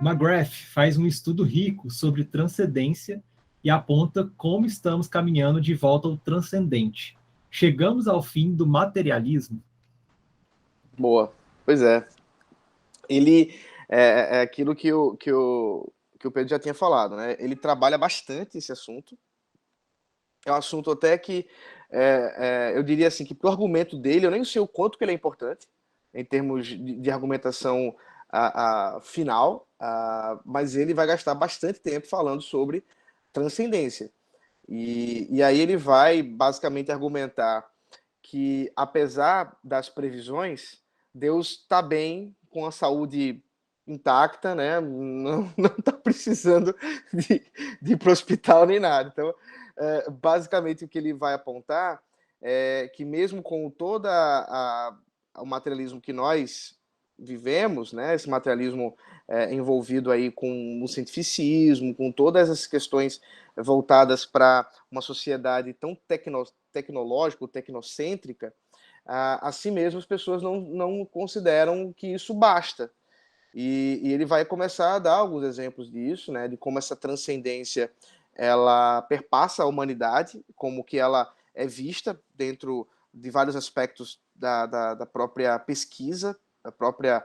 McGrath faz um estudo rico sobre transcendência e aponta como estamos caminhando de volta ao transcendente. Chegamos ao fim do materialismo? Boa. Pois é. Ele é aquilo que o Pedro já tinha falado, né? Ele trabalha bastante esse assunto. É um assunto até que eu diria assim que pro argumento dele, eu nem sei o quanto que ele é importante em termos de argumentação final, mas ele vai gastar bastante tempo falando sobre transcendência. E aí ele vai basicamente argumentar que, apesar das previsões, Deus está bem com a saúde intacta, né? Não está precisando de ir para o hospital nem nada. Então, basicamente, o que ele vai apontar é que, mesmo com todo o materialismo que nós vivemos, né? Esse materialismo envolvido aí com o cientificismo, com todas essas questões voltadas para uma sociedade tão tecnológica, tecnocêntrica, assim mesmo as pessoas não consideram que isso basta. E ele vai começar a dar alguns exemplos disso, né, de como essa transcendência ela perpassa a humanidade, como que ela é vista dentro de vários aspectos da própria pesquisa, da própria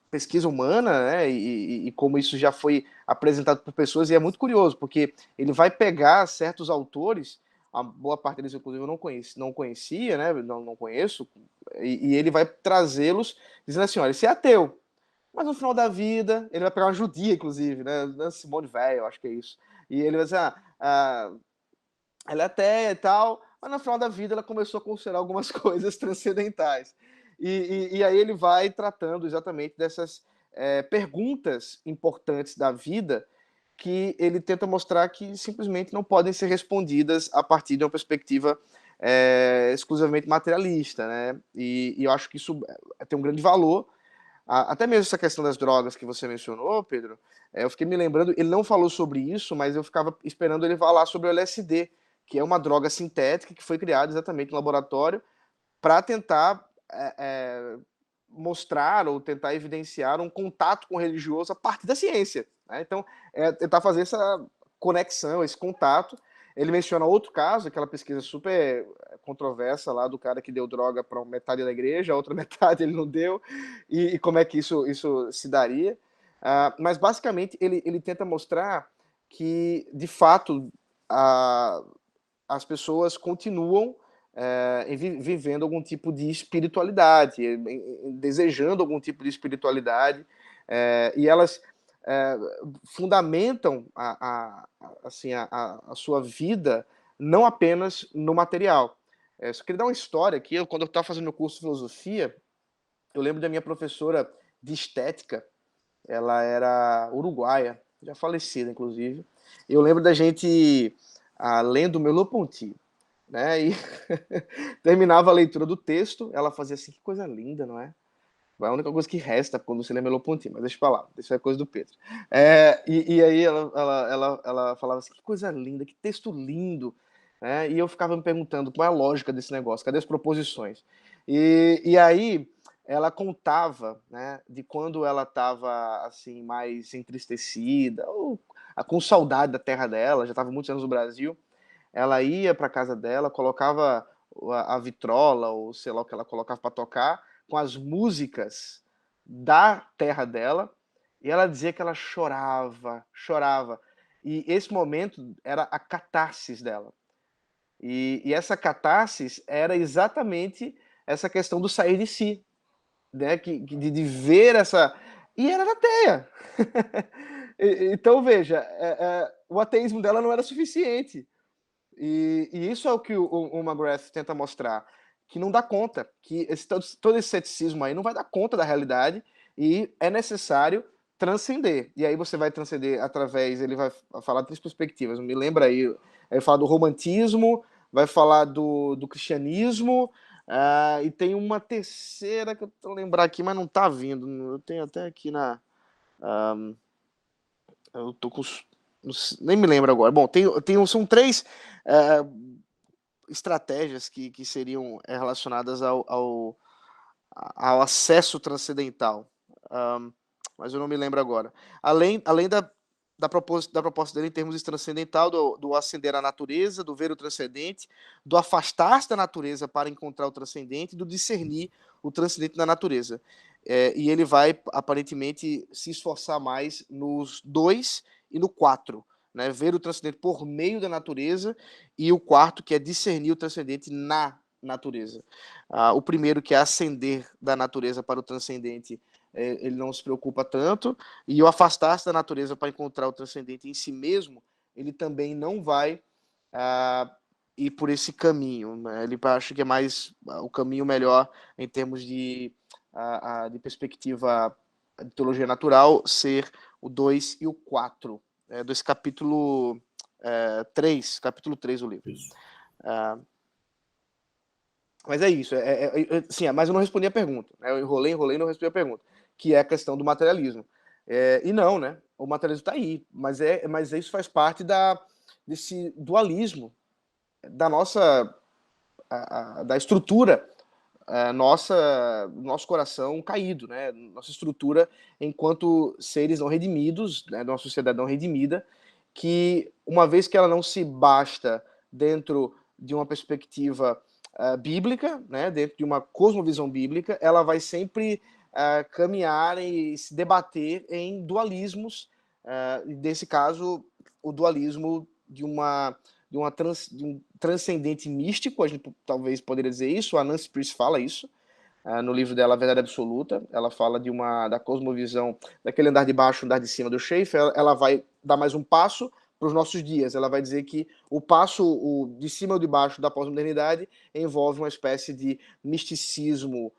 pesquisa humana, né, e como isso já foi apresentado por pessoas, e é muito curioso, porque ele vai pegar certos autores, a boa parte deles, inclusive, eu não conhecia, né, não conheço, e ele vai trazê-los dizendo assim, olha, esse é ateu, mas no final da vida, ele vai pegar uma judia, inclusive, né, Simone Weil, acho que é isso, e ele vai dizer, ela é ateia e tal, mas no final da vida ela começou a considerar algumas coisas transcendentais. E aí ele vai tratando exatamente dessas perguntas importantes da vida que ele tenta mostrar que simplesmente não podem ser respondidas a partir de uma perspectiva exclusivamente materialista, né? E eu acho que isso tem um grande valor. Até mesmo essa questão das drogas que você mencionou, Pedro, eu fiquei me lembrando, ele não falou sobre isso, mas eu ficava esperando ele falar sobre o LSD, que é uma droga sintética que foi criada exatamente no laboratório para tentar mostrar ou tentar evidenciar um contato com o religioso a partir da ciência, né? Então, tentar fazer essa conexão, esse contato. Ele menciona outro caso, aquela pesquisa super controversa lá do cara que deu droga para metade da igreja, a outra metade ele não deu, e como é que isso se daria. Mas, basicamente, ele tenta mostrar que, de fato, as pessoas continuam vivendo algum tipo de espiritualidade, desejando algum tipo de espiritualidade, e elas fundamentam assim, a sua vida não apenas no material. Só queria dar uma história aqui. Quando eu estava fazendo meu curso de filosofia, eu lembro da minha professora de estética, ela era uruguaia, já falecida, inclusive. Eu lembro da gente lendo Merleau-Ponty, né? E terminava a leitura do texto, ela fazia assim, que coisa linda, não é? É a única coisa que resta quando você lê Merleau-Ponty, mas deixa eu falar, isso é coisa do Pedro. E aí ela falava assim, que coisa linda, que texto lindo, né? E eu ficava me perguntando qual é a lógica desse negócio, cadê as proposições? E aí ela contava, né, de quando ela estava assim mais entristecida, ou com saudade da terra dela, já estava muitos anos no Brasil, ela ia para casa dela, colocava a vitrola, ou sei lá o que ela colocava para tocar, com as músicas da terra dela, e ela dizia que ela chorava, chorava. E esse momento era a catarsis dela. E essa catarsis era exatamente essa questão do sair de si, né? De ver essa... E era ateia. Então, veja, o ateísmo dela não era suficiente. E isso é o que o McGrath tenta mostrar, que não dá conta, que todo esse ceticismo aí não vai dar conta da realidade e é necessário transcender. E aí você vai transcender através, ele vai falar de três perspectivas, me lembra aí, ele vai falar do romantismo, vai falar do cristianismo, e tem uma terceira que eu tô lembrar aqui, mas não tá vindo, eu tenho até aqui eu tô com nem me lembro agora. Bom, são três estratégias que seriam relacionadas ao acesso transcendental. mas eu não me lembro agora. Além da proposta dele em termos de transcendental, do ascender à natureza, do ver o transcendente, do afastar-se da natureza para encontrar o transcendente, do discernir o transcendente na natureza. E ele vai, aparentemente, se esforçar mais nos 2 e no 4, né? Ver o transcendente por meio da natureza, e o quarto, que é discernir o transcendente na natureza. O primeiro, que é ascender da natureza para o transcendente, ele não se preocupa tanto, e o afastar-se da natureza para encontrar o transcendente em si mesmo, ele também não vai ir por esse caminho, né? Ele acha que é mais o caminho melhor em termos de perspectiva de teologia natural, ser o 2 e o 4, desse capítulo 3, capítulo 3 do livro. Isso. Mas é isso, sim, mas eu não respondi a pergunta, né? Eu enrolei, não respondi a pergunta, que é a questão do materialismo. E não, né? O materialismo está aí, mas isso faz parte desse dualismo da nossa da estrutura nosso coração caído, né? Nossa estrutura enquanto seres não redimidos, né? Nossa sociedade não redimida, que uma vez que ela não se basta dentro de uma perspectiva bíblica, né? Dentro de uma cosmovisão bíblica, ela vai sempre caminhar e se debater em dualismos, nesse caso, o dualismo de um transcendente místico, a gente talvez poderia dizer isso. A Nancy Priest fala isso no livro dela, A Verdade Absoluta. Ela fala da cosmovisão, daquele andar de baixo, andar de cima do Schaeffer. Ela vai dar mais um passo para os nossos dias. Ela vai dizer que o de cima ou de baixo da pós-modernidade envolve uma espécie de misticismo,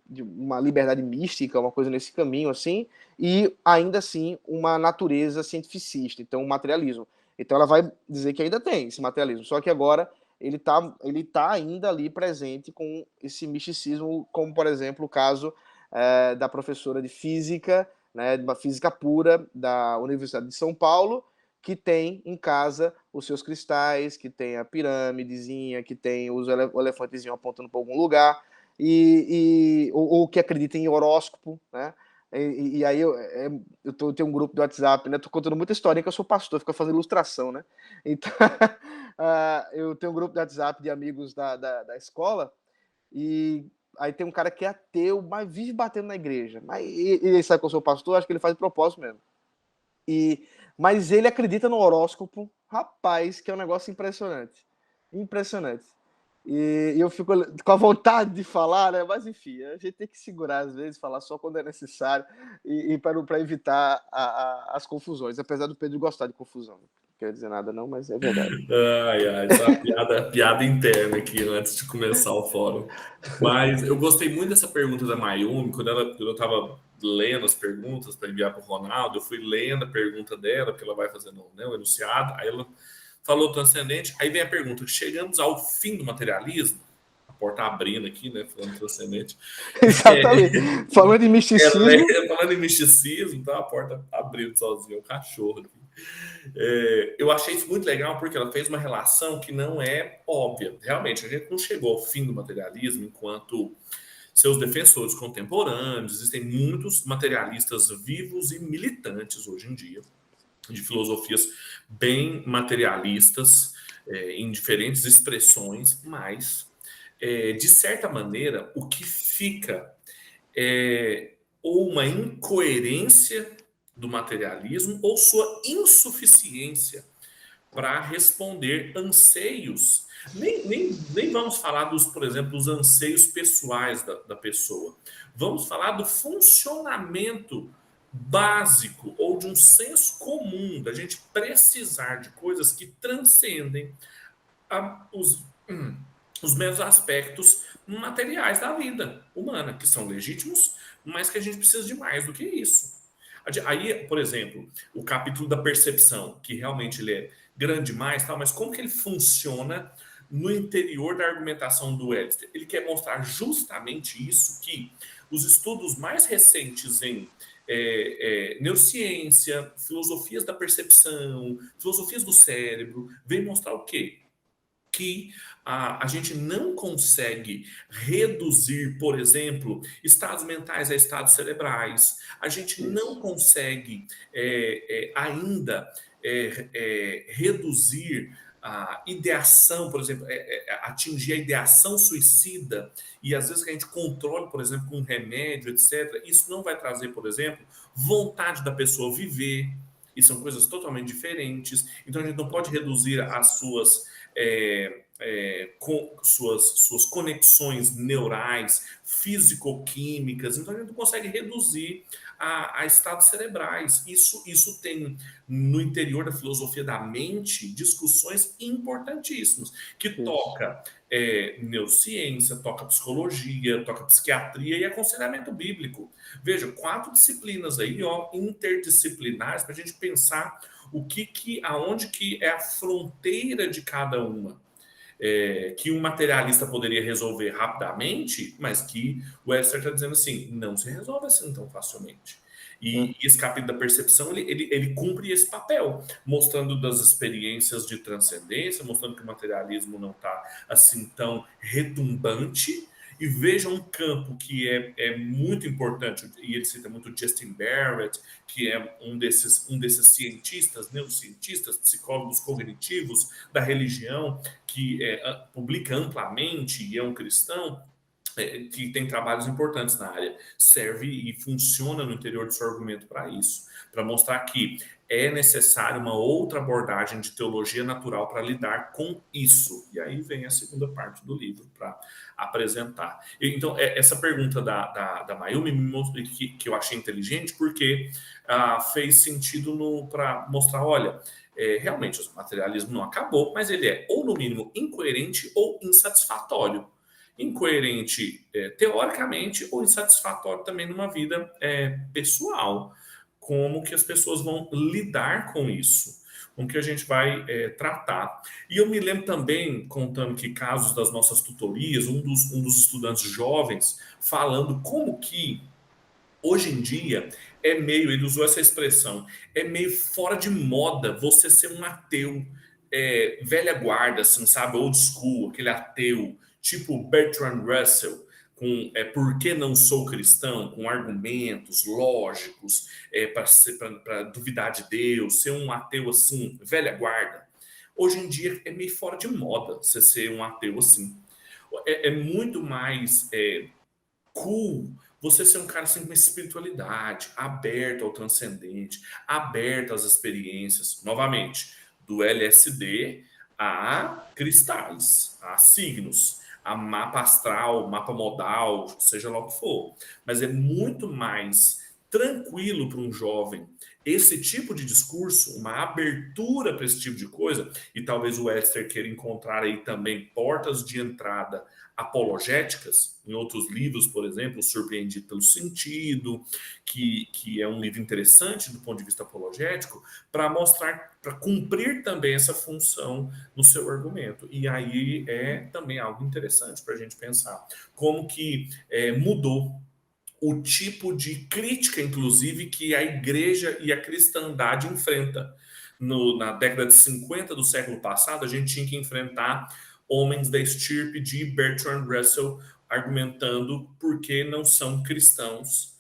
de uma liberdade mística, uma coisa nesse caminho, assim, e ainda assim uma natureza cientificista, então um materialismo. Então ela vai dizer que ainda tem esse materialismo, só que agora ele tá ainda ali presente com esse misticismo, como, por exemplo, o caso da professora de física, né, de uma física pura da Universidade de São Paulo, que tem em casa os seus cristais, que tem a pirâmidezinha, que tem o elefantezinho apontando para algum lugar, ou que acredita em horóscopo, né? E aí eu tenho um grupo do WhatsApp, né? Tô contando muita historinha, que eu sou pastor, fico fazendo ilustração, né? Então, eu tenho um grupo do WhatsApp de amigos da escola, e aí tem um cara que é ateu, mas vive batendo na igreja. E ele sabe que eu sou pastor, acho que ele faz de propósito mesmo. Mas ele acredita no horóscopo, rapaz, que é um negócio impressionante. Impressionante. E eu fico com a vontade de falar, né? Mas enfim, a gente tem que segurar às vezes, falar só quando é necessário, e para evitar as confusões, apesar do Pedro gostar de confusão. Não quero dizer nada não, mas é verdade. Essa piada interna aqui, né, antes de começar o fórum. Mas eu gostei muito dessa pergunta da Mayumi, quando eu estava lendo as perguntas para enviar para o Ronaldo, eu fui lendo a pergunta dela, porque ela vai fazendo, né, o enunciado, aí ela falou transcendente, aí vem a pergunta: chegamos ao fim do materialismo? A porta abrindo aqui, né, falando transcendente. Exatamente. Falando de misticismo. Falando em misticismo, então a porta abrindo sozinha, o cachorro aqui. Eu achei isso muito legal porque ela fez uma relação que não é óbvia. Realmente, a gente não chegou ao fim do materialismo enquanto seus defensores contemporâneos. Existem muitos materialistas vivos e militantes hoje em dia, de filosofias bem materialistas, em diferentes expressões, mas, de certa maneira, o que fica é ou uma incoerência do materialismo ou sua insuficiência para responder anseios. Nem vamos falar por exemplo, dos anseios pessoais da pessoa. Vamos falar do funcionamento básico ou de um senso comum, da gente precisar de coisas que transcendem os meros aspectos materiais da vida humana, que são legítimos, mas que a gente precisa de mais do que isso. Aí, por exemplo, o capítulo da percepção, que realmente ele é grande demais, mas como que ele funciona no interior da argumentação do Elster? Ele quer mostrar justamente isso, que os estudos mais recentes em neurociência, filosofias da percepção, filosofias do cérebro, vêm mostrar o quê? que a gente não consegue reduzir, por exemplo, estados mentais a estados cerebrais, a gente não consegue ainda reduzir a ideação, por exemplo, atingir a ideação suicida, e às vezes que a gente controle, por exemplo, com um remédio, etc., isso não vai trazer, por exemplo, vontade da pessoa viver, e são coisas totalmente diferentes. Então a gente não pode reduzir as suas conexões neurais, físico-químicas, então a gente não consegue reduzir a estados cerebrais. Isso tem no interior da filosofia da mente discussões importantíssimas, que toca neurociência, toca psicologia, toca psiquiatria e aconselhamento bíblico. Veja, 4 disciplinas aí, ó, interdisciplinares, para a gente pensar aonde que é a fronteira de cada uma. Que um materialista poderia resolver rapidamente, mas que o Webster está dizendo assim, não se resolve assim tão facilmente. E esse capítulo da percepção, ele cumpre esse papel, mostrando das experiências de transcendência, mostrando que o materialismo não está assim tão retumbante. E veja um campo que é muito importante, e ele cita muito Justin Barrett, que é um desses cientistas, neurocientistas, psicólogos cognitivos da religião, que publica amplamente e é um cristão, que tem trabalhos importantes na área, serve e funciona no interior do seu argumento para isso, para mostrar que é necessário uma outra abordagem de teologia natural para lidar com isso. E aí vem a segunda parte do livro para apresentar. Então, essa pergunta da Mayumi me mostrou que eu achei inteligente, porque fez sentido para mostrar, olha, realmente o materialismo não acabou, mas ele é, ou no mínimo, incoerente ou insatisfatório. Incoerente teoricamente ou insatisfatório também numa vida pessoal. Como que as pessoas vão lidar com isso? Com que a gente vai tratar. E eu me lembro também, contando que casos das nossas tutorias, um dos estudantes jovens falando como que hoje em dia ele usou essa expressão, é meio fora de moda você ser um ateu velha guarda, assim, sabe, old school, aquele ateu, tipo Bertrand Russell, com Por que não sou cristão, com argumentos lógicos, para duvidar de Deus, ser um ateu assim, velha guarda. Hoje em dia é meio fora de moda você ser um ateu assim. É muito mais cool você ser um cara assim, com espiritualidade, aberto ao transcendente, aberto às experiências, novamente, do LSD a cristais, a signos, a mapa astral, mapa modal, seja lá o que for. Mas é muito mais tranquilo para um jovem esse tipo de discurso, uma abertura para esse tipo de coisa, e talvez o Webster queira encontrar aí também portas de entrada apologéticas, em outros livros, por exemplo, Surpreendido pelo Sentido, que é um livro interessante do ponto de vista apologético, para mostrar, para cumprir também essa função no seu argumento. E aí é também algo interessante para a gente pensar. Como que mudou o tipo de crítica, inclusive, que a igreja e a cristandade enfrenta. Na década de 50 do século passado, a gente tinha que enfrentar homens da estirpe de Bertrand Russell argumentando por que não são cristãos,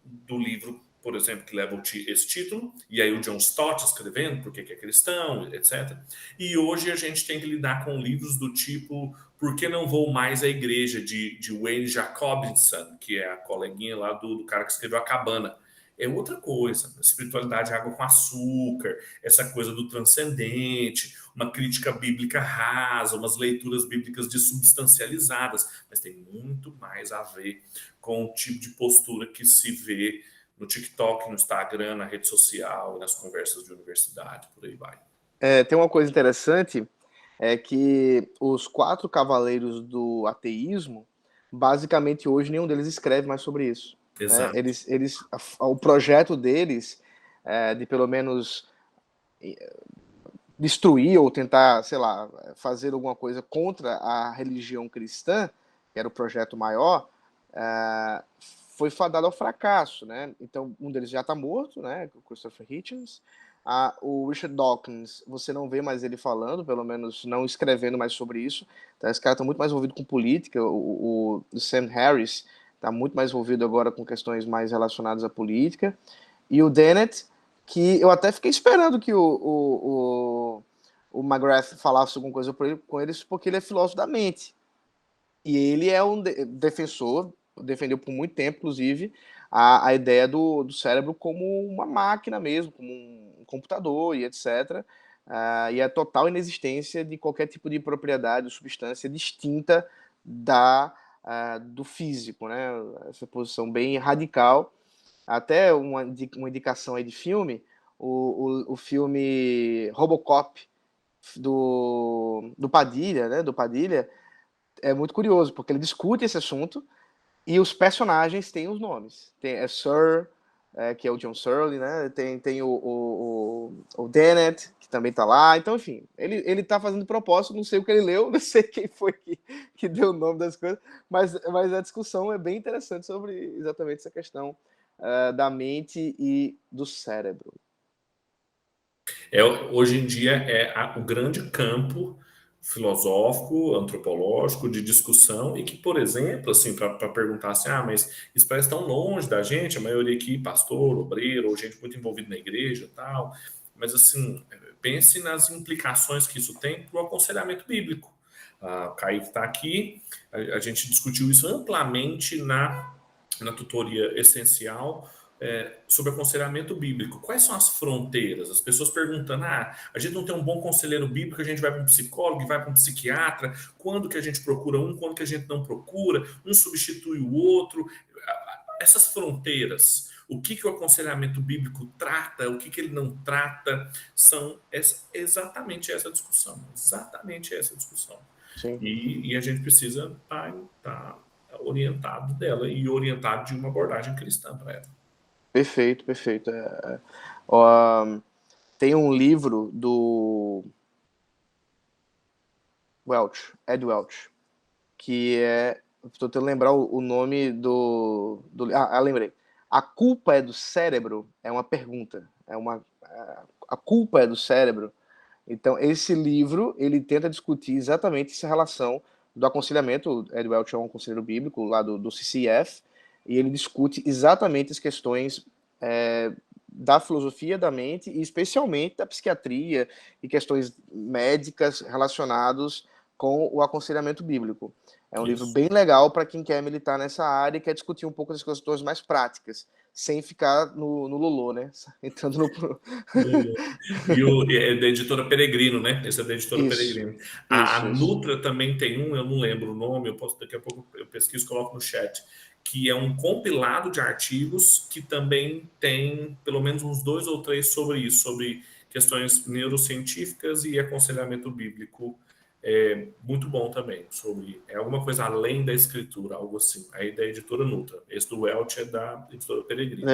do livro, por exemplo, que leva esse título, e aí o John Stott escrevendo por que é cristão, etc. E hoje a gente tem que lidar com livros do tipo Por que não vou mais à igreja, de Wayne Jacobson, que é a coleguinha lá do cara que escreveu A Cabana. É outra coisa, espiritualidade água com açúcar, essa coisa do transcendente, uma crítica bíblica rasa, umas leituras bíblicas dessubstancializadas, mas tem muito mais a ver com o tipo de postura que se vê no TikTok, no Instagram, na rede social, nas conversas de universidade, por aí vai. Tem uma coisa interessante, é que os 4 cavaleiros do ateísmo, basicamente hoje nenhum deles escreve mais sobre isso. Né? O projeto deles, de pelo menos destruir ou tentar, sei lá, fazer alguma coisa contra a religião cristã, que era o projeto maior, foi fadado ao fracasso, né? Então, um deles já está morto, né? O Christopher Hitchens. O Richard Dawkins, você não vê mais ele falando, pelo menos não escrevendo mais sobre isso. Tá? Esse cara está muito mais envolvido com política. O Sam Harris está muito mais envolvido agora com questões mais relacionadas à política. E o Dennett, que eu até fiquei esperando que o McGrath falasse alguma coisa com eles, porque ele é filósofo da mente. E ele é um defensor, defendeu por muito tempo, inclusive, a ideia do cérebro como uma máquina mesmo, como um computador e etc. E a total inexistência de qualquer tipo de propriedade ou substância distinta do físico, né? Essa posição bem radical. Até uma indicação aí de filme, o filme Robocop do Padilha, né? Do Padilha, é muito curioso, porque ele discute esse assunto e os personagens têm os nomes. Tem Sir, que é o John Searle, né? Tem o Dennett, que também tá lá. Então, enfim, ele tá fazendo propósito, não sei o que ele leu, não sei quem foi que deu o nome das coisas, mas a discussão é bem interessante sobre exatamente essa questão da mente e do cérebro. Hoje em dia o grande campo filosófico, antropológico, de discussão, e que, por exemplo, assim, para perguntar assim, mas isso parece tão longe da gente, a maioria aqui, pastor, obreiro, ou gente muito envolvida na igreja e tal, mas assim, pense nas implicações que isso tem para o aconselhamento bíblico. O Kaique está aqui, a gente discutiu isso amplamente na tutoria essencial, sobre aconselhamento bíblico. Quais são as fronteiras? As pessoas perguntando, a gente não tem um bom conselheiro bíblico, a gente vai para um psicólogo, vai para um psiquiatra, quando que a gente procura um, quando que a gente não procura, um substitui o outro. Essas fronteiras, o que o aconselhamento bíblico trata, o que ele não trata, são exatamente essa discussão. Exatamente essa discussão. Sim. E a gente precisa estar orientado dela e orientado de uma abordagem cristã para ela. Perfeito. Tem um livro do Ed Welch, que estou tentando lembrar o nome do lembrei. A culpa é do cérebro? É uma pergunta. A culpa é do cérebro? Então, esse livro, ele tenta discutir exatamente essa relação do aconselhamento. O Ed Welch é um conselheiro bíblico lá do CCF, e ele discute exatamente as questões da filosofia da mente e especialmente da psiquiatria e questões médicas relacionadas com o aconselhamento bíblico. É um livro bem legal para quem quer militar nessa área e quer discutir um pouco das questões mais práticas, sem ficar no lolô, né? Entrando no... E é da editora Peregrino, né? Esse é da editora Peregrino. A Nutra também tem eu não lembro o nome, daqui a pouco eu pesquiso e coloco no chat, que é um compilado de artigos que também tem pelo menos uns 2 ou 3 sobre isso, sobre questões neurocientíficas e aconselhamento bíblico. Muito bom também, é alguma coisa além da escritura, algo assim. Aí da editora Nutra. Esse do Welch é da editora Peregrino.